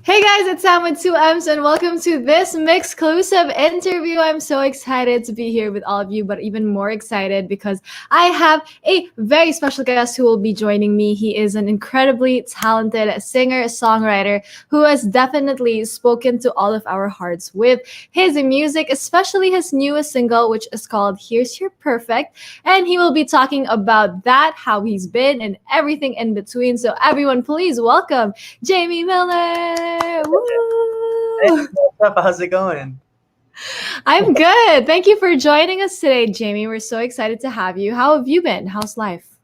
Hey guys, it's Sam with 2M's and welcome to this MYXclusive interview. I'm so excited to be here with all of you, but even more excited because I have a very special guest who will be joining me. He is an incredibly talented singer-songwriter who has definitely spoken to all of our hearts with his music, especially his newest single, which is called Here's Your Perfect. And he will be talking about that, how he's been, and everything in between. So everyone, please welcome Jamie Miller. Hey, Woo! what's up? How's it going? I'm good. Thank you for joining us today, Jamie. We're so excited to have you. How have you been? How's life?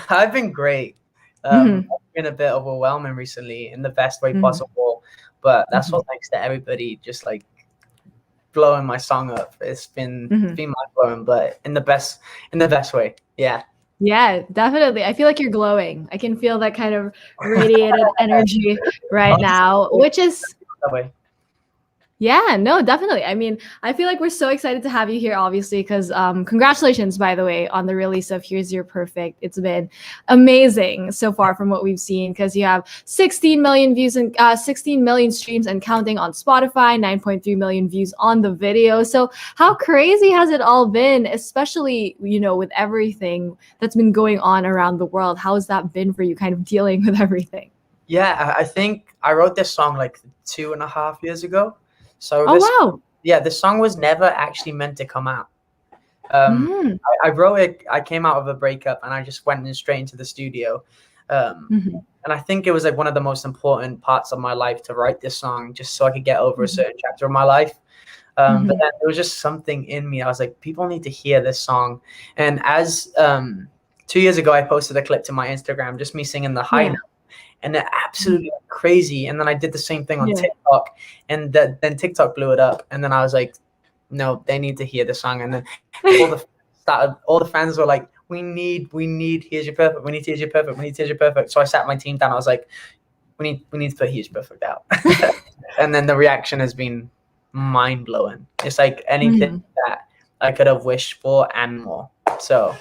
I've been great. Mm-hmm. It's been a bit overwhelming recently in the best way Mm-hmm. possible, but that's Mm-hmm. what thanks to everybody just like blowing my song up. It's been mind blowing, but in the best way. Yeah. Yeah, definitely. I feel like you're glowing. I can feel that kind of radiated energy right Honestly, now, which is that way. yeah, no, definitely. I mean, I feel like we're so excited to have you here, obviously, because congratulations, by the way, on the release of Here's Your Perfect. It's been amazing so far from what we've seen, because you have 16 million views and 16 million streams and counting on Spotify, 9.3 million views on the video. So how crazy has it all been, especially, with everything that's been going on around the world? How has that been for you, kind of dealing with everything? Yeah, I think I wrote this song like 2.5 years ago. So Oh, wow. this song was never actually meant to come out. Um, Mm-hmm. I wrote it. I came out of a breakup and I just went in straight into the studio. Um, Mm-hmm. and I think it was like one of the most important parts of my life to write this song, just so I could get over a certain chapter of my life. But Mm-hmm. then there was just something in me. I was like, people need to hear this song. And as 2 years ago, I posted a clip to my Instagram, just me singing the high Yeah. note, and it absolutely went crazy. And then I did the same thing on Yeah. TikTok, and then TikTok blew it up. And then I was like, no, they need to hear the song. And then all the fans were like, we need Here's Your Perfect, we need Here's Your Perfect, we need Here's Your Perfect. So I sat my team down. I was like, we need to put Here's Your Perfect out. And then the reaction has been mind blowing. It's like anything Mhm. that I could have wished for and more. So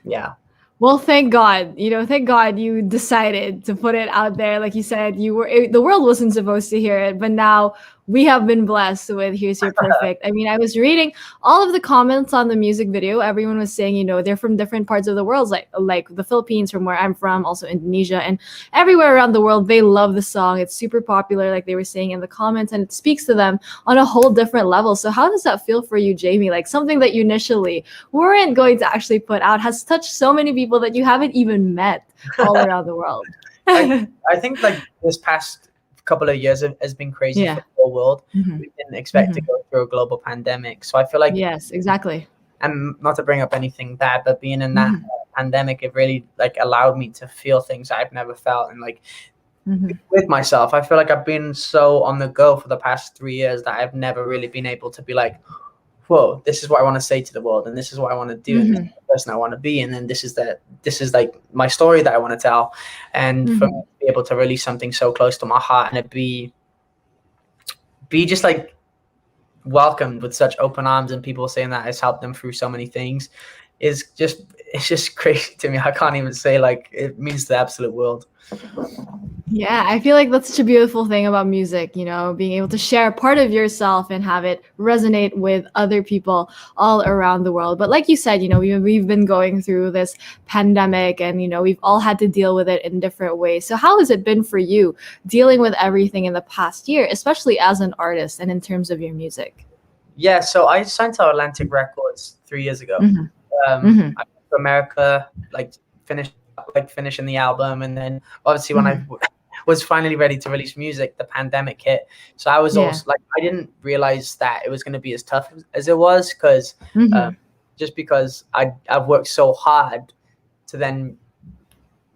yeah. Well, thank God. Thank God you decided to put it out there. Like you said, the world wasn't supposed to hear it, but now we have been blessed with Here's Your Perfect. I mean, I was reading all of the comments on the music video. Everyone was saying, they're from different parts of the world, like the Philippines, from where I'm from, also Indonesia, and everywhere around the world. They love the song. It's super popular, like they were saying in the comments, and it speaks to them on a whole different level. So how does that feel for you, Jamie? Like something that you initially weren't going to actually put out has touched so many people that you haven't even met all around the world. I I think like this past couple of years has been crazy for Yeah. the whole world. Mhm. We didn't expect to Mhm. go through a global pandemic. So I feel like, Yes, exactly. and not to bring up anything bad, but being in that Mhm. pandemic, it really like allowed me to feel things I've never felt, and like Mhm. with myself. I feel like I've been so on the go for the past 3 years that I've never really been able to be like, whoa, this is what I want to say to the world, and this is what I want to do, and this is Mhm. the person I want to be, and then this is like my story that I want to tell. And for me Mhm. to be able to release something so close to my heart and it be just like welcomed with such open arms, and people saying that has helped them through so many things it's just crazy to me. I can't even say, like, it means the absolute world. Yeah, I feel like that's such a beautiful thing about music, being able to share a part of yourself and have it resonate with other people all around the world. But like you said, we've been going through this pandemic and, we've all had to deal with it in different ways. So how has it been for you dealing with everything in the past year, especially as an artist and in terms of your music? Yeah, so I signed to Atlantic Records 3 years ago. Mhm. Mhm. I went to America, like finishing the album, and then obviously when I Mhm. was finally ready to release music, the pandemic hit. So I was Yeah. also like, I didn't realize that it was going to be as tough as it was, because Mhm. just because I've worked so hard to then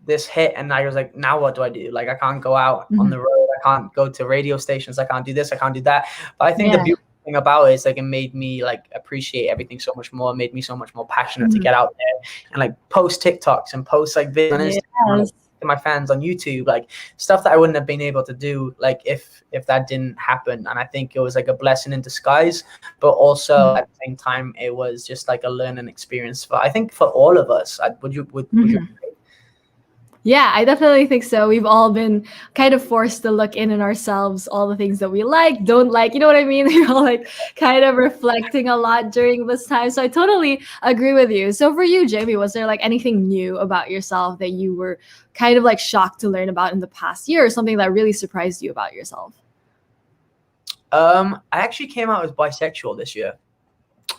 this hit, and I was like, now what do I do? Like, I can't go out on Mhm. the road, I can't go to radio stations, I can't do this, I can't do that. But I think the Yeah. beautiful thing about it is like it made me like appreciate everything so much more. It made me so much more passionate to Mhm. get out there and like post TikToks and post like videos on Instagram and like, Yes. to my fans on YouTube, like stuff that I wouldn't have been able to do like if that didn't happen. And I think it was like a blessing in disguise, but also Mhm. at the same time it was just like a learning experience for, I think, for all of us. Would you Mhm. Yeah, I definitely think so. We've all been kind of forced to look in ourselves, all the things that we like, don't like. You know what I mean? We're all like kind of reflecting a lot during this time. So I totally agree with you. So for you, Jamie, was there like anything new about yourself that you were kind of like shocked to learn about in the past year, or something that really surprised you about yourself? I actually came out as bisexual this year.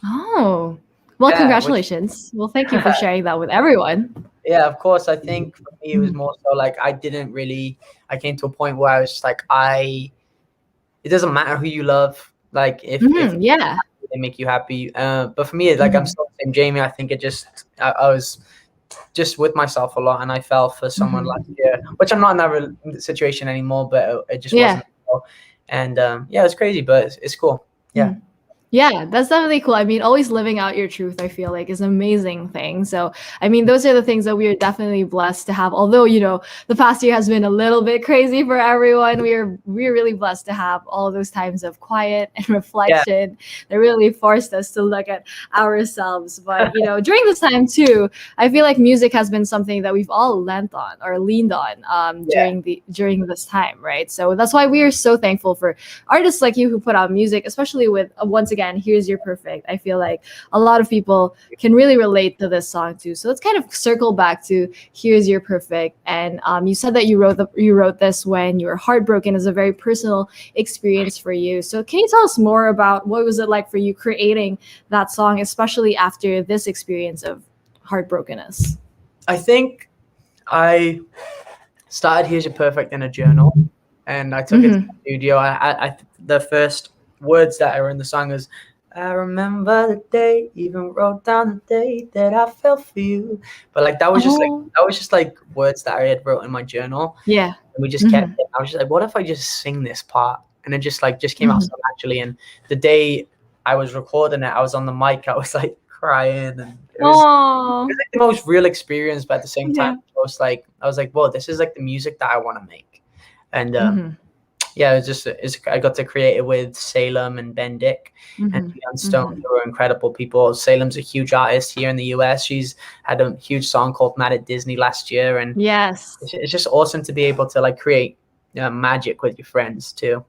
Oh, well, Yeah, which congratulations. Well, thank you for sharing that with everyone. yeah, of course. I think for me it was Mhm. more so like I didn't really. I came to a point where I was just like, it doesn't matter who you love. Like if Mhm, yeah. they make you happy. But for me, it's like I'm Mhm, still the same Jamie. I think I was just with myself a lot, and I fell for someone last mhm. year, which I'm not in that situation anymore. But it just Yeah. wasn't. And yeah, it's crazy, but it's cool. Yeah. Mhm. Yeah, that's definitely cool. I mean, always living out your truth, I feel like, is an amazing thing. So, I mean, those are the things that we are definitely blessed to have. Although, the past year has been a little bit crazy for everyone, we're really blessed to have all those times of quiet and Yeah. reflection that really forced us to look at ourselves. But, during this time too, I feel like music has been something that we've all lent on or leaned on Yeah. during this time, right? So that's why we are so thankful for artists like you who put out music, especially with once again, Here's Your Perfect. I feel like a lot of people can really relate to this song too. So let's kind of circle back to Here's Your Perfect. And you said that you wrote this when you were heartbroken. Is a very personal experience for you. So can you tell us more about what was it like for you creating that song, especially after this experience of heartbrokenness? I think I started Here's Your Perfect in a journal, and I took it to Mm-hmm. the studio. The first words that are in the song is, "I remember the day, even wrote down the day that I fell for you." But like Oh, that was just like words that I had wrote in my journal, yeah. and we just kept Mm-hmm. it. I was just like, what if I just sing this part? And it just came out Mm-hmm. so naturally. And the day I was recording it, I was on the mic, I was like crying, and Oh, like the most real experience, but at the same time, yeah. I was like, whoa, this is like the music that I want to make. And Mm-hmm. yeah, I got to create it with Salem and Ben Dick and Mm-hmm. Leon Stone, Mm-hmm. who are incredible people. Salem's a huge artist here in the US. She's had a huge song called Mad at Disney last year, and Yes. it's just awesome to be able to like create magic with your friends too.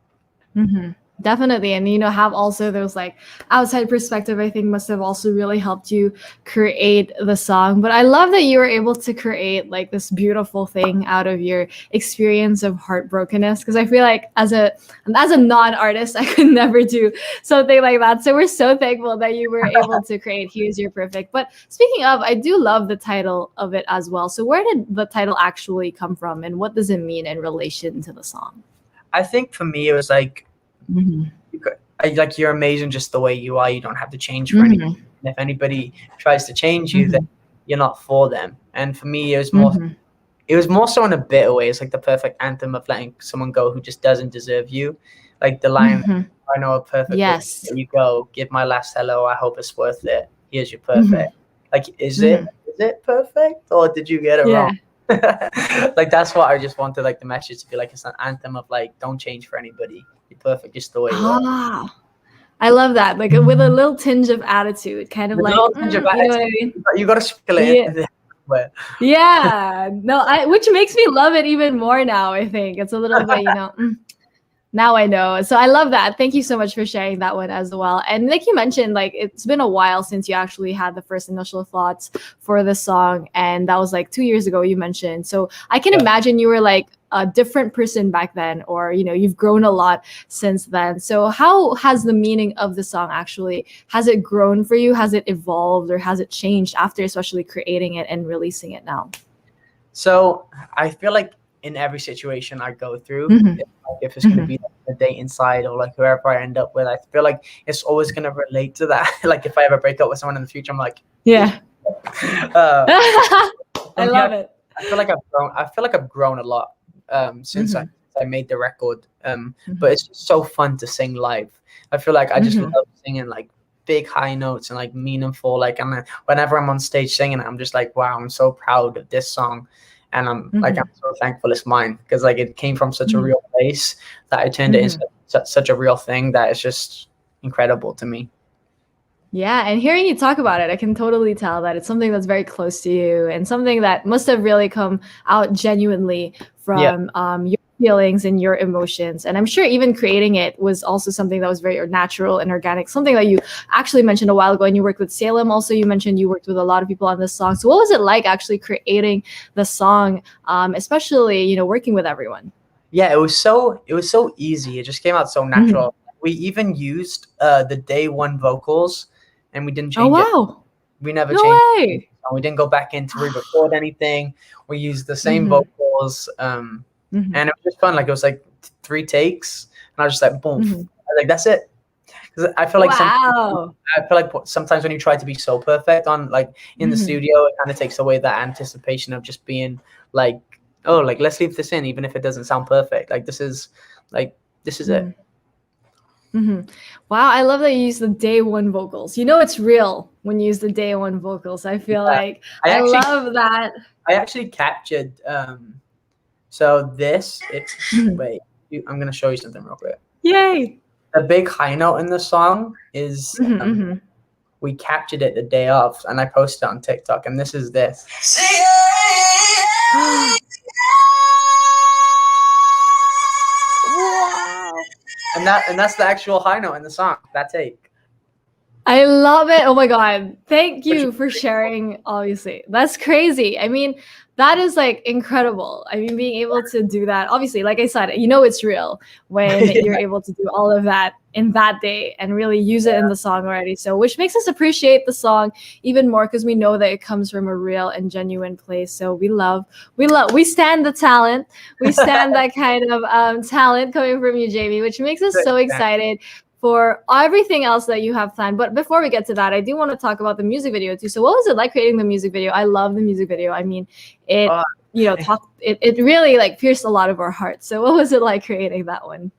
Mm-hmm. Definitely. And, have also those like outside perspective, I think must have also really helped you create the song. But I love that you were able to create like this beautiful thing out of your experience of heartbrokenness. Cause I feel like as a non-artist, I could never do something like that. So we're so thankful that you were able to create Here's Your Perfect. But speaking of, I do love the title of it as well. So where did the title actually come from and what does it mean in relation to the song? I think for me, it was like, Mm-hmm. like you're amazing just the way you are. You don't have to change for anything. Mm-hmm. And if anybody tries to change you, then Mm-hmm. you're not for them. And for me, Mhm. it was more so in a bitter way. It's like the perfect anthem of letting someone go who just doesn't deserve you. Like the line, Mhm. "I know a perfect way to Yes. let you go. Give my last hello. I hope it's worth it. Here's your Mhm. perfect." Like, Mhm. is it perfect, or did you get it Yeah. wrong? Like that's what I just wanted, like the message to be like, it's an anthem of like, don't change for anybody. You're perfect just the way you are. Ah, I love that. Like with a little tinge of attitude, kind of With a like, little tinge of you know what attitude, I mean? you got to sprinkle it Yeah. in there somewhere. Yeah. No, which makes me love it even more now, I think. It's a little bit, now I know. So I love that. Thank you so much for sharing that one as well. And like you mentioned, like it's been a while since you actually had the first initial thoughts for the song. And that was like 2 years ago, you mentioned. So I can Yeah. imagine you were like a different person back then, or, you've grown a lot since then. So how has the meaning of the song actually, has it grown for you? Has it evolved or has it changed after especially creating it and releasing it now? So I feel like in every situation I go through, Hmm. like if it's gonna be like a date inside or like whoever I end up with, I feel like it's always gonna relate to that. Like if I ever break up with someone in the future, I'm like, Yeah. uh, I for me, love it. I feel like I've grown. I feel like I've grown a lot since Hmm. I made the record. But Hmm. it's just so fun to sing live. I feel like I just Hmm. love singing like big high notes and like meaningful. Like whenever I'm on stage singing, I'm just like, wow, I'm so proud of this song, and I'm Hmm. so thankful it's mine because like it came from such a Hmm. real place that I turned it into such a real thing that is just incredible to me. Yeah, and hearing you talk about it, I can totally tell that it's something that's very close to you and something that must have really come out genuinely Yeah. from your feelings and your emotions. And I'm sure even creating it was also something that was very natural and organic, something that you actually mentioned a while ago. And you worked with Salem. Also, you mentioned you worked with a lot of people on this song. So what was it like actually creating the song, especially, working with everyone? Yeah, it was so easy. It just came out so Mhm. natural. We even used the day one vocals, and we didn't Oh, change it. wow. We never No changed it. way. We didn't go back in to re-record anything. We used the same Hmm. vocals, Hmm. and it was just fun. Like it was like 3 takes, and I was just like, boom. I Hmm. was like, that's it. Because Wow. I feel like sometimes when you try to be so perfect on like in the Hmm. studio, it kind of takes away that anticipation of just being like, oh, like let's leave this in, even if it doesn't sound perfect. Like this is it. Hmm. Wow, I love that you use the day one vocals. It's real when you use the day one vocals. I feel Yeah, like I I actually love that. I actually captured. So this it's Mhm. wait, I'm gonna show you something real quick. Yay. The big high note in the song is Hmm. we captured it the day of, and I posted it on TikTok, and this is this. Hmm. Wow. And that's the actual high note in the song. That take. I love it. Oh my God. Thank Which you for sharing. Obviously, that's crazy. I mean, that is like incredible. I mean, being able to do that, obviously, like I said, it's real when you're Yeah. able to do all of that in that day and really use it in the song already. So, which makes us appreciate the song even more because we know that it comes from a real and genuine place. So, we stand the talent. We stand that kind of talent coming from you, Jamie, which makes us so excited for everything else that you have planned. But before we get to that, I do want to talk about the music video too. So what was it like creating the music video? I love the music video. I mean, it Uh, it really like pierced a lot of our hearts. So what was it like creating that one?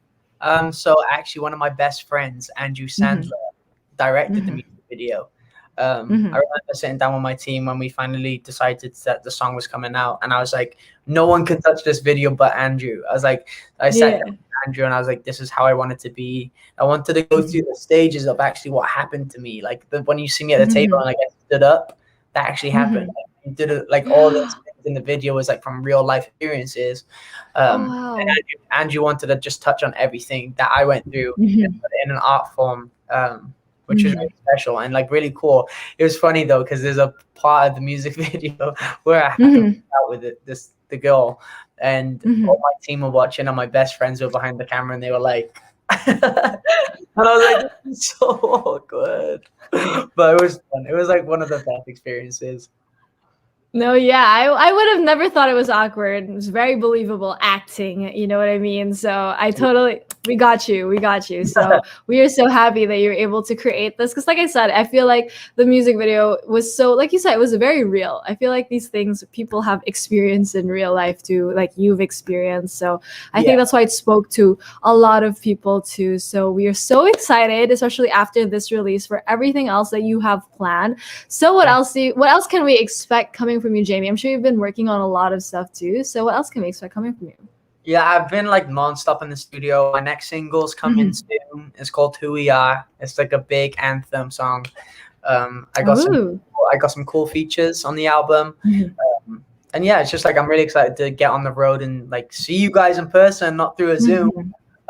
so actually, one of my best friends, Andrew Hmm. Sandler, directed the Hmm. music video. I Hmm. remember sitting down with my team when we finally decided that the song was coming out, and I was like, no one can touch this video but Andrew. I sat down Yeah. with Andrew, and I was like, this is how I want it to be. I wanted to go through Hmm. the stages of actually what happened to me, like when you see me at the table Hmm. and I get stood up, that actually happened. Hmm. Like, you did it, like all those things in the video was like from real life experiences. Oh And wow. Andrew wanted to just touch on everything that I went through and Hmm. put it in an art form, which was Hmm. really special and like really cool. It was funny though because there's a part of the music video where I have to Hmm. make out with the girl, and all Hmm. my team were watching, and my best friends were behind the camera, and they were like, and I was like, this is so awkward, but it was fun. It was like one of the best experiences. No, yeah, I would have never thought it was awkward. It was very believable acting, you know what I mean? So we got you, we got you. So we are so happy that you're able to create this. Because like I said, I feel like the music video was so, like you said, it was very real. I feel like these things people have experienced in real life too, like you've experienced. So I Yeah, think that's why it spoke to a lot of people too. So we are so excited, especially after this release, for everything else that you have planned. So what else can we expect coming from you, Jamie? I'm sure you've been working on a lot of stuff too. So what else can we expect coming from you? yeah, I've been like nonstop in the studio. My next single's coming Mhm. soon. It's called Who We Are. It's like a big anthem song. I got some Ooh. I got some cool features on the album. Mhm. And yeah, it's just like I'm really excited to get on the road and like see you guys in person, not through a Zoom.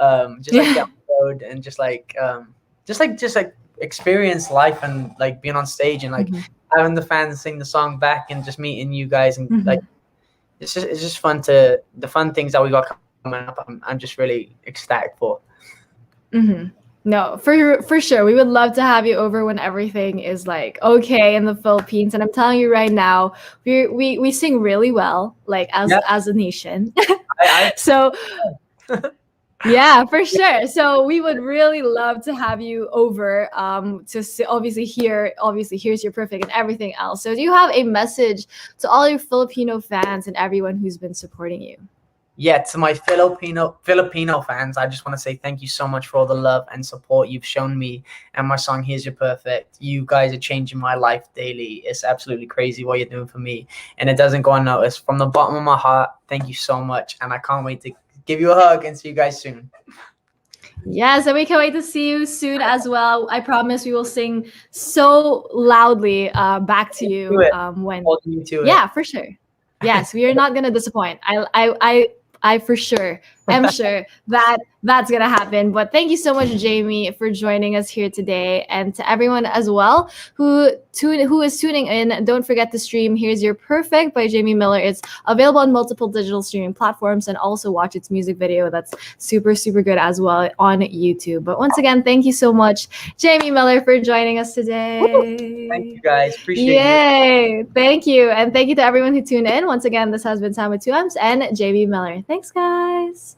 Mhm. Just like get Yeah. on the road and just like experience life and like being on stage and like Mhm. having the fans sing the song back and just meeting you guys and like Mhm. it's just fun to the fun things that we got coming up. I'm just really ecstatic for. Mhm. No, for sure. We would love to have you over when everything is like okay in the Philippines. And I'm telling you right now, we sing really well, like Yeah, as a nation. I So yeah, for sure. So we would really love to have you over to obviously here's your perfect and everything else. So do you have a message to all your Filipino fans and everyone who's been supporting you? Yeah, to my Filipino fans, I just want to say thank you so much for all the love and support you've shown me and my song Here's Your Perfect. You guys are changing my life daily. It's absolutely crazy what you're doing for me, and it doesn't go unnoticed. From the bottom of my heart, thank you so much, and I can't wait to give you a hug and see you guys soon. Yes, and we can't wait to see you soon as well. I promise we will sing so loudly back to Do you it. when. Holding you to it. Yeah, for sure. Yes, we are not gonna disappoint. I for sure am sure that that's gonna happen. But thank you so much, Jamie, for joining us here today, and to everyone as well who is tuning in. Don't forget to stream "Here's Your Perfect" by Jamie Miller. It's available on multiple digital streaming platforms, and also watch its music video. That's super super good as well on YouTube. But once again, thank you so much, Jamie Miller, for joining us today. Thank you guys. Appreciate you. Yay! Thank you. And thank you to everyone who tuned in. Once again, this has been Sam with 2Ms and JB Miller. Thanks, guys.